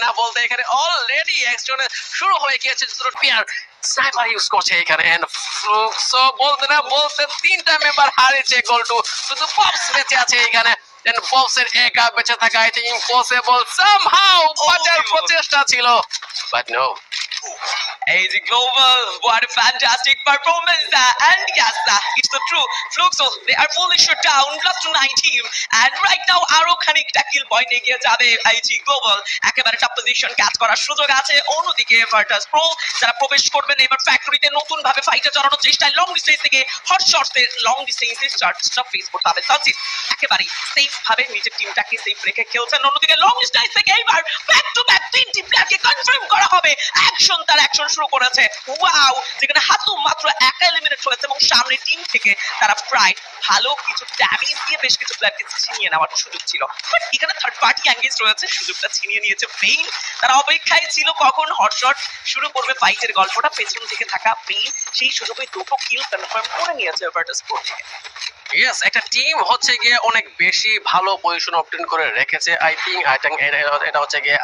না বলতে এখানে অলরেডি অ্যাকশনে শুরু হয়ে গিয়েছে দুটো প্লেয়ার স্নাইপার ইউজ করছে এখানে এন্ড সো বলতে না বলতে তিনটা মেম্বার হারিয়েছে গোল টু শুধু পপস বেঁচে আছে এখানে এন্ড পপসের একা বেঁচে থাকা আই থিংক ইম্পসিবল সামহাউ বাঁচার প্রচেষ্টা ছিল but no AZ Global, what a fantastic performance! And yes, it's the true. Fluxo, they are fully shut down, plus to 9 team. And right now, আরো খানিকটা কিল পয়েন্ট এগিয়ে যাবে AZ Global. একেবারে top position catch করার সুযোগ আছে। অন্যদিকে Virtus pro যারা প্রবেশ করবেন এবার ফ্যাক্টরিতে নতুন ভাবে ফাইটে জড়ানোর চেষ্টায় লং ডিস্টেন্স থেকে হট শটসে লং ডিস্টেন্সে চার্জটা ফেস করতে হবে সানজিত একেবারে সেফ ভাবে নিজের টিমটাকে সেফ রেখে খেলছেন। অন্যদিকে লং ডিস্টেন্স থেকে এইবার ব্যাক টু ব্যাক তিনটি প্লেয়ারকে কনফার্ম করা হবে। অ্যাকশন তার অ্যাকশন শুরু করেছে। ওয়াও, যেখানে হাতু মাত্র একা এলিমিনেট হয়েছে এবং সামনে টিম থেকে তারা প্রায় ভালো কিছু ড্যামেজ দিয়ে বেশ কিছু প্লেয়ারকে ছিনিয়ে নেওয়ার সুযোগ ছিল। বাট এখানে থার্ড পার্টি এঙ্গেজ রয়েছে, সুযোগটা ছিনিয়ে নিয়েছে পেইন। তারা অপেক্ষায় ছিল কখন হটশট শুরু করবে ফাইটের গল্পটা। পেছন থেকে থাকা পেইন সেই সুযোগে দুটো কিল কনফার্ম করে নিয়েছে ভার্টাস প্রো থেকে। ইয়েস, একটা টিম হচ্ছে গিয়ে অনেক বেশি ভালো পজিশন অবটেন করে রেখেছে আই থিঙ্ক এটা হচ্ছে গিয়ে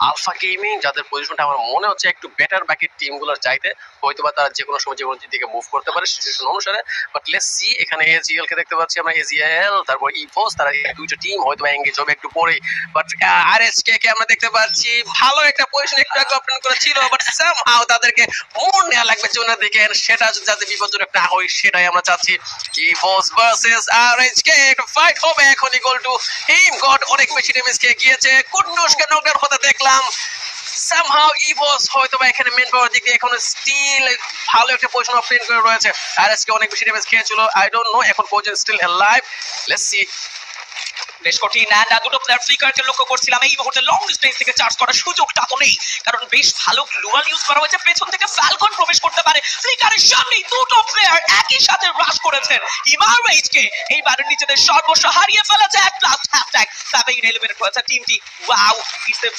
আলফা গেমিং, যাদের পজিশনটা আমার মনে হচ্ছে একটু বেটার বাকি টিমগুলোর চাইতে। হয়তোবা তারা যে কোনো সময় যে কোনো দিকে মুভ করতে পারে সিচুয়েশন অনুসারে। বাট লেটস সি, এখানে এজিএল কে দেখতে পাচ্ছি আমরা, এজিএল তারপর ইভোস, তারা দুইটা টিম হয়তো এঙ্গেজ হবে একটু পরেই। বাট আরএসকে কে আমরা দেখতে পাচ্ছি ভালো একটা পজিশন একটু আগে অবটেন করেছিল, বাট সামহাউ তাদেরকে মোড় নেওয়া লাগবে জোনের দিকে, সেটা যাতে বিপজ্জনক না হয় সেটাই আমরা চাচ্ছি। ইভোস ভার্সেস আরএসকে একটা ফাইট হবে এখনই। গোল টু হিম গড অনেক বেশি ড্যামেজ খেয়ে গিয়েছে, কুটনুসকে নকডাউন হতে দেখলাম। সামহাউ ইভোস হয়তোবা এখানে মেন পাওয়ার দিক দিয়ে এখনো স্টিল ভালো একটা পজিশন অবটেন করে রয়েছে। আরএসকে অনেক বেশি ড্যামেজ খেয়েছিল, আই ডোন্ট নো এখন পর্যন্ত স্টিল অ্যালাইভ। Let's see. বেশ কঠিন অ্যান্ড দুটো প্লেয়ার ফ্লিকারকে লক্ষ্য করছিলাম। এই মুহূর্তে লং ডিস্টেন্স থেকে চার্জ করার সুযোগটা তো নেই, কারণ বেশ ভালো গ্লুয়াল ইউজ করা হয়েছে। পেছন থেকে ফ্যালকন প্রবেশ করতে পারে। ফ্লিকারের সামনেই দুটো প্লেয়ার একই সাথে রাশ করেছেন। ইমারওয়েজকে এইবারে নিজেদের সর্বস্ব হারিয়ে ফেলেছে। এক প্লাস হ্যাশট্যাগ 7 এলিমিনেট হয়েছে টিমটি। Wow, it's a